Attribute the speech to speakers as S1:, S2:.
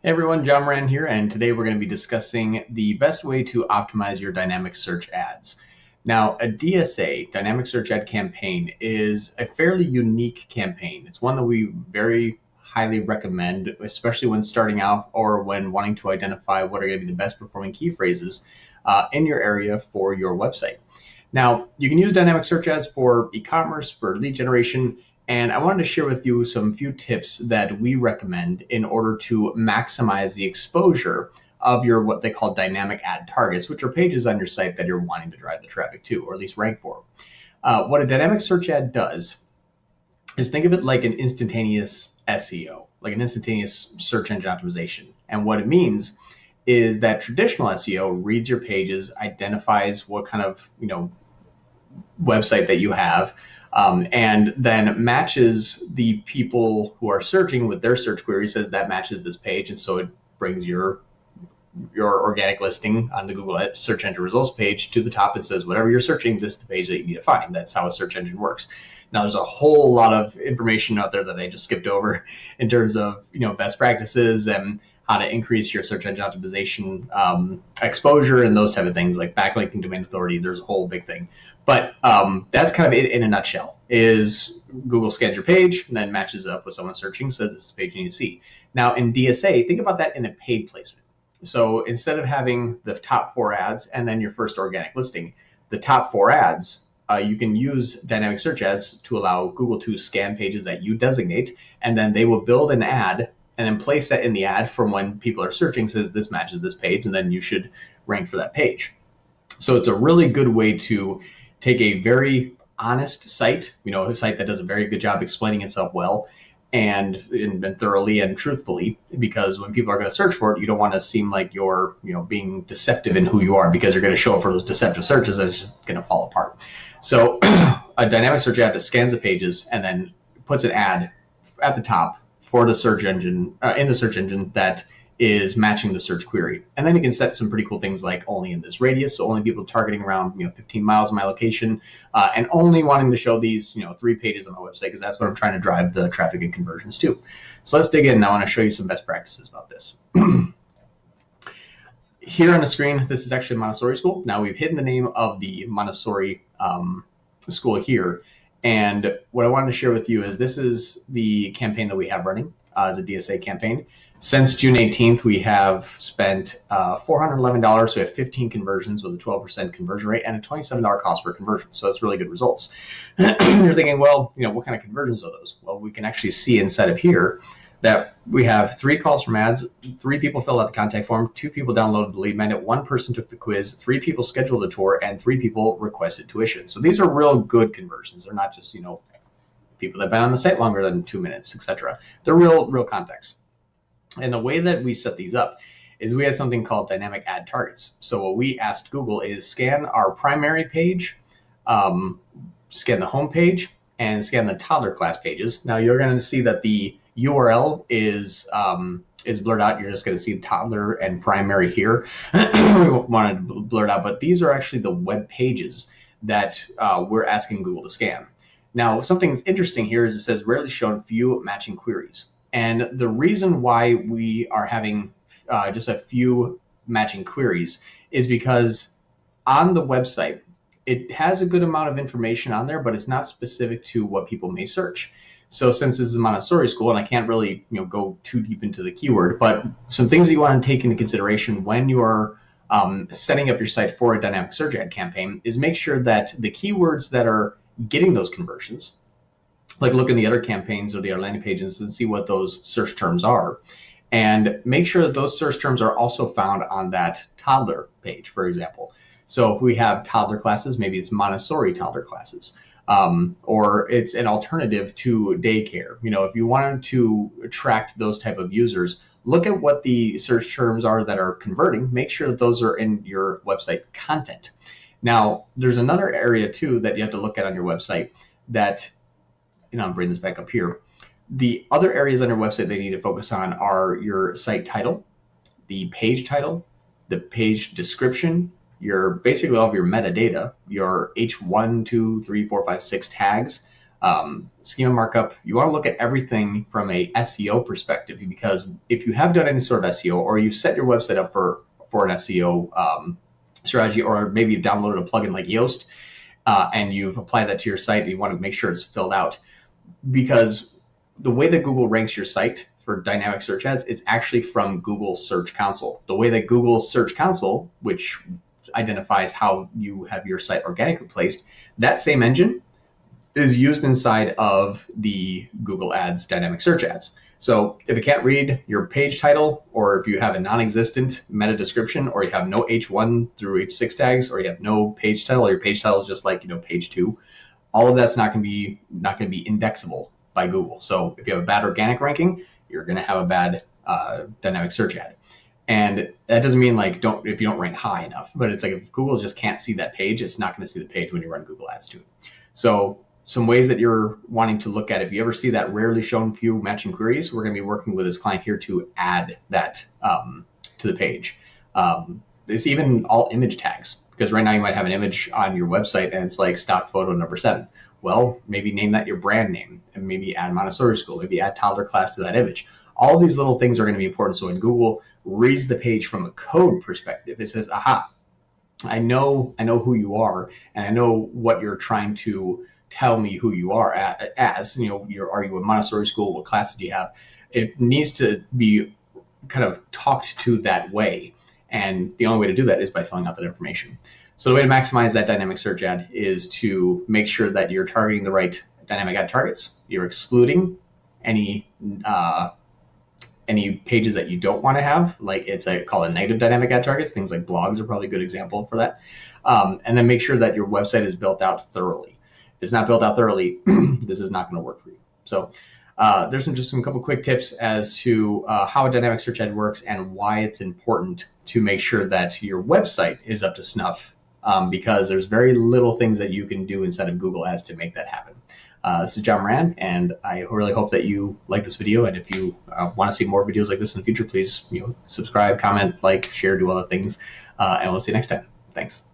S1: Hey everyone, John Moran here, and today we're going to be discussing the best way to optimize your dynamic search ads. Now, a DSA, Dynamic Search Ad Campaign, is a fairly unique campaign. It's one that we very highly recommend, especially when starting out or when wanting to identify what are going to be the best performing key phrases in your area for your website. Now, you can use dynamic search ads for e-commerce, for lead generation, and I wanted to share with you some few tips that we recommend in order to maximize the exposure of your what they call dynamic ad targets, which are pages on your site that you're wanting to drive the traffic to, or at least rank for. What a dynamic search ad does is think of it like an instantaneous SEO, like an instantaneous search engine optimization. And what it means is that traditional SEO reads your pages, identifies what kind of website that you have, and then matches the people who are searching with their search query, says that matches this page, and so it brings your organic listing on the Google search engine results page to the top. It says whatever you're searching, this is the page that you need to find. That's how a search engine works. Now, there's a whole lot of information out there that I just skipped over in terms of best practices and how to increase your search engine optimization exposure and those type of things like backlinking, domain authority. There's a whole big thing, but that's kind of it in a nutshell. Is Google scans your page and then matches up with someone searching, says this is the page you need to see. Now in DSA, think about that in a paid placement. So instead of having the top 4 ads and then your first organic listing, the top 4 ads, you can use dynamic search ads to allow Google to scan pages that you designate, and then they will build an ad and then place that in the ad from when people are searching, says this matches this page, and then you should rank for that page. So it's a really good way to take a very honest site, a site that does a very good job explaining itself well, and thoroughly and truthfully, because when people are going to search for it, you don't want to seem like you're being deceptive in who you are, because you're going to show up for those deceptive searches and it's just going to fall apart. So a dynamic search ad that scans the pages and then puts an ad at the top for the search engine, in the search engine, that is matching the search query. And then you can set some pretty cool things like only in this radius, so only people targeting around 15 miles of my location, and only wanting to show these 3 pages on my website, because that's what I'm trying to drive the traffic and conversions to. So let's dig in. I want to show you some best practices about this. Here on the screen, this is actually Montessori school. Now we've hidden the name of the Montessori school here. And what I wanted to share with you is this is the campaign that we have running as a DSA campaign. Since June 18th, we have spent $411. We have 15 conversions with a 12% conversion rate and a $27 cost per conversion. So that's really good results. You're thinking, well, what kind of conversions are those? Well, we can actually see inside of here that we have 3 calls from ads, 3 people filled out the contact form, 2 people downloaded the lead magnet, 1 person took the quiz, 3 people scheduled the tour, and 3 people requested tuition. So these are real good conversions. They're not just, people that have been on the site longer than 2 minutes, etc. They're real contacts. And the way that we set these up is we had something called dynamic ad targets. So what we asked Google is scan our primary page, scan the home page, and scan the toddler class pages. Now you're going to see that the URL is blurred out. You're just going to see toddler and primary here. We wanted to blur it out, but these are actually the web pages that we're asking Google to scan. Now, something's interesting here is it says rarely shown, few matching queries. And the reason why we are having just a few matching queries is because on the website, it has a good amount of information on there, but it's not specific to what people may search. So since this is a Montessori school, and I can't really go too deep into the keyword, but some things that you want to take into consideration when you are setting up your site for a dynamic search ad campaign is make sure that the keywords that are getting those conversions, like look in the other campaigns or the other landing pages and see what those search terms are, and make sure that those search terms are also found on that toddler page, for example. So if we have toddler classes, maybe it's Montessori toddler classes, or it's an alternative to daycare. If you wanted to attract those type of users, look at what the search terms are that are converting. Make sure that those are in your website content. Now, there's another area too that you have to look at on your website that, I'll bring this back up here. The other areas on your website they need to focus on are your site title, the page description, basically all of your metadata, your H1, 2, 3, 4, 5, 6 tags, schema markup. You want to look at everything from a SEO perspective, because if you have done any sort of SEO, or you set your website up for an SEO strategy, or maybe you've downloaded a plugin like Yoast and you've applied that to your site and you want to make sure it's filled out, because the way that Google ranks your site for dynamic search ads is actually from Google Search Console. The way that Google Search Console, which identifies how you have your site organically placed, that same engine is used inside of the Google Ads dynamic search ads. So if it can't read your page title, or if you have a non-existent meta description, or you have no H1 through H6 tags, or you have no page title, or your page title is just like, page 2, all of that's not going to be indexable by Google. So if you have a bad organic ranking, you're going to have a bad dynamic search ad. And that doesn't mean if you don't rank high enough, but it's like if Google just can't see that page, it's not going to see the page when you run Google Ads to it. So some ways that you're wanting to look at, if you ever see that rarely shown few matching queries, we're going to be working with this client here to add that to the page. It's even all image tags, because right now you might have an image on your website and it's like stock photo number 7. Well, maybe name that your brand name, and maybe add Montessori school, maybe add toddler class to that image. All of these little things are going to be important. So when Google reads the page from a code perspective, it says, aha, I know who you are, and I know what you're trying to tell me who you are as. Are you a Montessori school? What class did you have? It needs to be kind of talked to that way. And the only way to do that is by filling out that information. So the way to maximize that dynamic search ad is to make sure that you're targeting the right dynamic ad targets. You're excluding any pages that you don't want to have, like it's called a negative dynamic ad targets. Things like blogs are probably a good example for that. And then make sure that your website is built out thoroughly. If it's not built out thoroughly, this is not going to work for you. So there's just some couple quick tips as to how a dynamic search ad works and why it's important to make sure that your website is up to snuff, because there's very little things that you can do inside of Google Ads to make that happen. This is John Moran, and I really hope that you like this video. And if you want to see more videos like this in the future, please subscribe, comment, like, share, do other things, and we'll see you next time. Thanks.